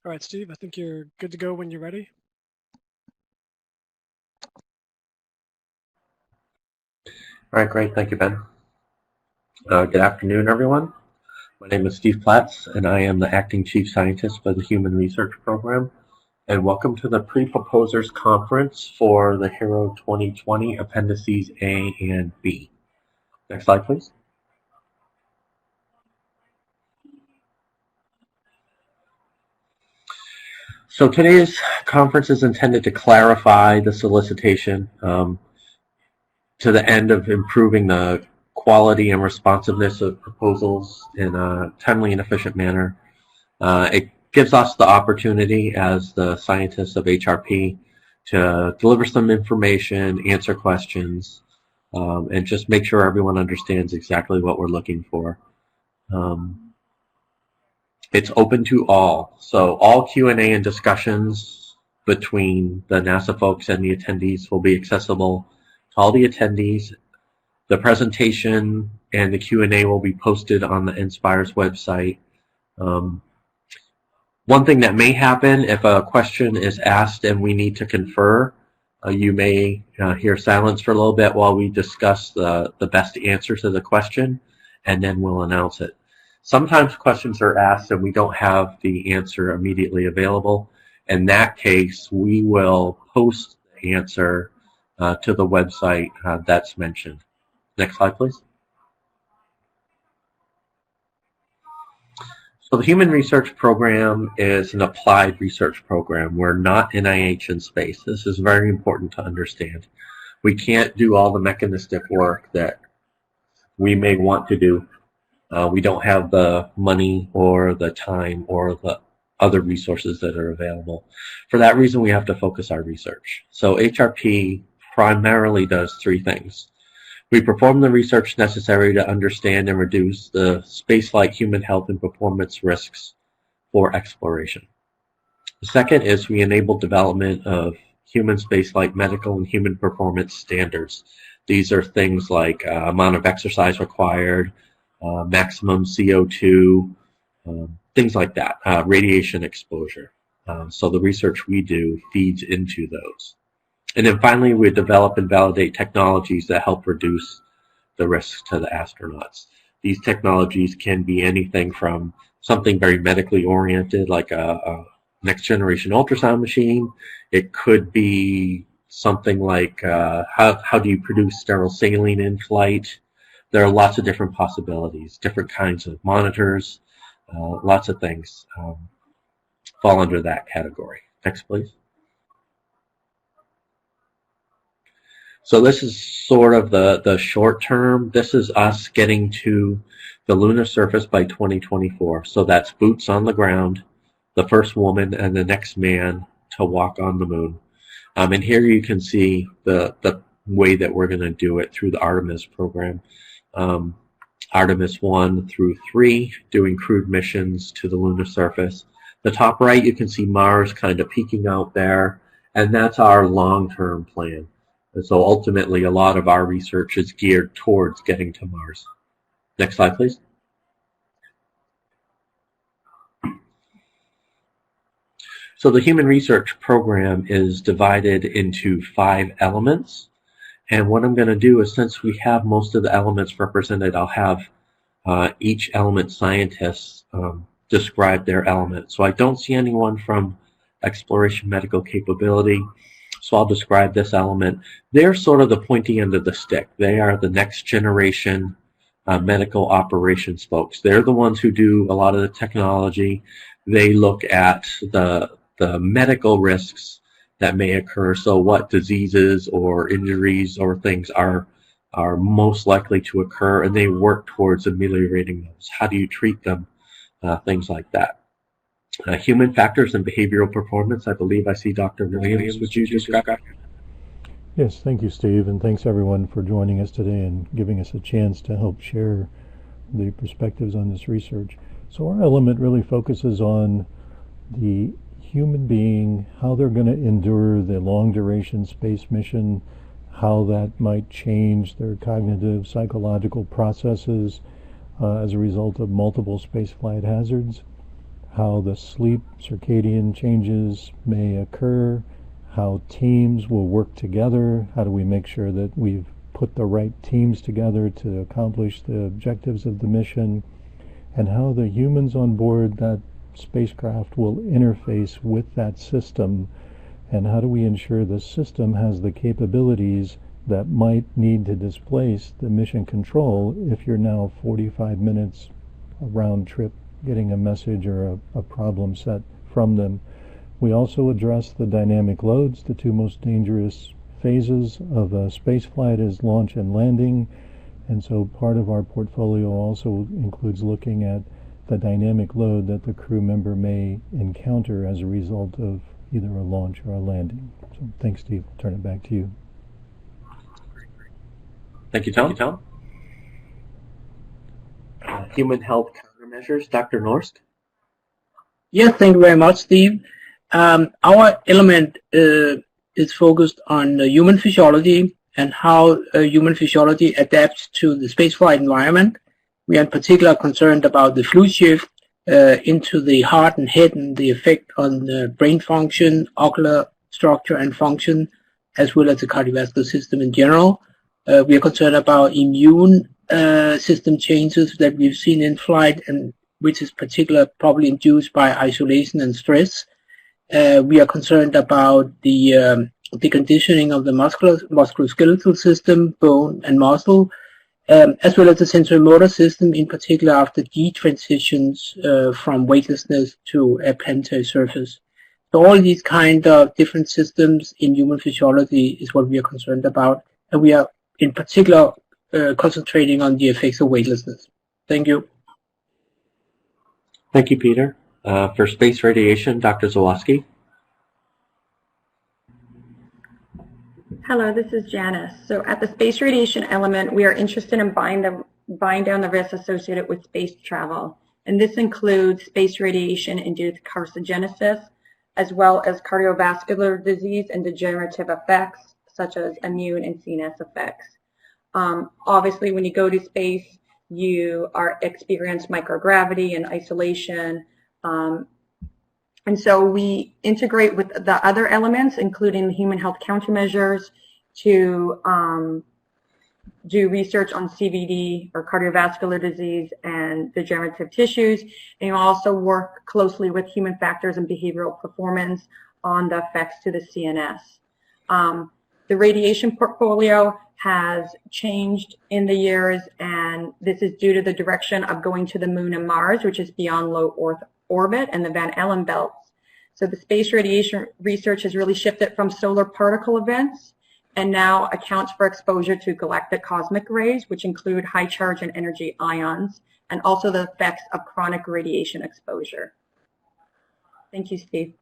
All right, Steve, I think you're good to go when you're ready. All right, great. Thank you, Ben. Good afternoon, everyone. My name is Steve Platts, and I am the Acting Chief Scientist for the Human Research Program. And welcome to the Pre-Proposers Conference for the HERO 2020 Appendices A and B. Next slide, please. So today's conference is intended to clarify the solicitation to the end of improving the quality and responsiveness of proposals in a timely and efficient manner. It gives us the opportunity as the scientists of HRP to deliver some information, answer questions, and just make sure everyone understands exactly what we're looking for. It's open to all, so all Q&A and discussions between the NASA folks and the attendees will be accessible to all the attendees. The presentation and the Q&A will be posted on the Inspire's website. One thing that may happen if a question is asked and we need to confer, you may hear silence for a little bit while we discuss the best answer to the question, and then we'll announce it. Sometimes questions are asked and we don't have the answer immediately available. In that case, we will post the answer to the website that's mentioned. Next slide, please. So the Human Research Program is an applied research program. We're not NIH in space. This is very important to understand. We can't do all the mechanistic work that we may want to do. We don't have the money or the time or the other resources that are available. For that reason, we have to focus our research. So HRP primarily does three things. We perform the research necessary to understand and reduce the spaceflight human health and performance risks for exploration. The second is we enable development of human spaceflight medical and human performance standards. These are things like amount of exercise required, maximum CO2, things like that, radiation exposure. So the research we do feeds into those. And then finally, we develop and validate technologies that help reduce the risks to the astronauts. These technologies can be anything from something very medically oriented, like a next generation ultrasound machine. It could be something like how do you produce sterile saline in flight? There are lots of different possibilities, different kinds of monitors, lots of things fall under that category. Next, please. So this is sort of the short term. This is us getting to the lunar surface by 2024. So that's boots on the ground, the first woman and the next man to walk on the moon. And here you can see the way that we're going to do it through the Artemis program. Artemis 1 through 3, doing crewed missions to the lunar surface. The top right, you can see Mars kind of peeking out there, and that's our long-term plan. And so ultimately, a lot of our research is geared towards getting to Mars. Next slide, please. So the Human Research Program is divided into 5 elements. And what I'm going to do is, since we have most of the elements represented, I'll have each element scientist describe their element. So I don't see anyone from Exploration Medical Capability. So I'll describe this element. They're sort of the pointy end of the stick. They are the next generation medical operations folks. They're the ones who do a lot of the technology. They look at the medical risks that may occur. So what diseases or injuries or things are most likely to occur, and they work towards ameliorating those. How do you treat them? Things like that. Human factors and behavioral performance. I believe I see Dr. Williams. Would you describe that? Yes, thank you, Steve, and thanks everyone for joining us today and giving us a chance to help share the perspectives on this research. So our element really focuses on the human being, how they're going to endure the long-duration space mission, how that might change their cognitive, psychological processes as a result of multiple spaceflight hazards. how the sleep circadian changes may occur, how teams will work together, how do we make sure that we've put the right teams together to accomplish the objectives of the mission, and how the humans on board that spacecraft will interface with that system, and how do we ensure the system has the capabilities that might need to displace the mission control if you're now 45 minutes a round trip getting a message or a problem set from them. We also address the dynamic loads. The two most dangerous phases of a spaceflight is launch and landing, and so part of our portfolio also includes looking at the dynamic load that the crew member may encounter as a result of either a launch or a landing. So thanks, Steve. I'll turn it back to you. Thank you, Tom. Human health countermeasures, Dr. Norsk. Yes, thank you very much, Steve. Our element is focused on human physiology and how human physiology adapts to the spaceflight environment. We are in particular concerned about the fluid shift into the heart and head and the effect on the brain function, ocular structure and function, as well as the cardiovascular system in general. We are concerned about immune system changes that we've seen in flight, and which is particularly probably induced by isolation and stress. We are concerned about the conditioning of the musculoskeletal system, bone and muscle, as well as the sensory motor system, in particular after G transitions from weightlessness to a planetary surface. So all these kind of different systems in human physiology is what we are concerned about, and we are in particular concentrating on the effects of weightlessness. Thank you. Thank you, Peter. For space radiation, Dr. Zawoski. Hello, this is Janice. So at the space radiation element, we are interested in buying down the risks associated with space travel. And this includes space radiation-induced carcinogenesis, as well as cardiovascular disease and degenerative effects, such as immune and CNS effects. Obviously, when you go to space, you experience microgravity and isolation. And so we integrate with the other elements, including human health countermeasures, to do research on CVD or cardiovascular disease and degenerative tissues. And you also work closely with human factors and behavioral performance on the effects to the CNS. The radiation portfolio has changed in the years, and this is due to the direction of going to the moon and Mars, which is beyond low Earth orbit, and the Van Allen belts. So the space radiation research has really shifted from solar particle events and now accounts for exposure to galactic cosmic rays, which include high charge and energy ions, and also the effects of chronic radiation exposure. Thank you, Steve.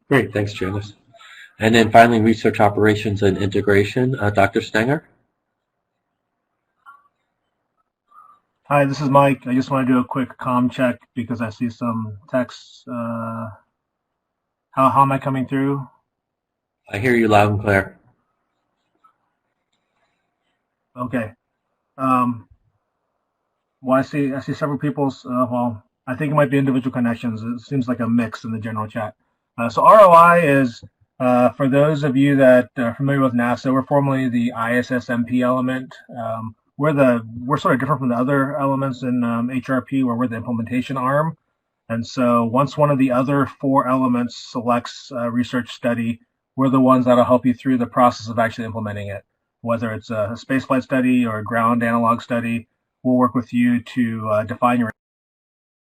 Great, thanks, Janice. And then finally, research operations and integration, Dr. Stenger. Hi, this is Mike. I just want to do a quick comm check because I see some texts. How am I coming through? I hear you loud and clear. Okay. Well, I see several people's. Well, I think it might be individual connections. It seems like a mix in the general chat. So ROI is for those of you that are familiar with NASA. We're formerly the ISS-MP element. We're sort of different from the other elements in HRP, where we're the implementation arm. And so once one of the other four elements selects a research study, we're the ones that'll help you through the process of actually implementing it. Whether it's a spaceflight study or a ground analog study, we'll work with you to define your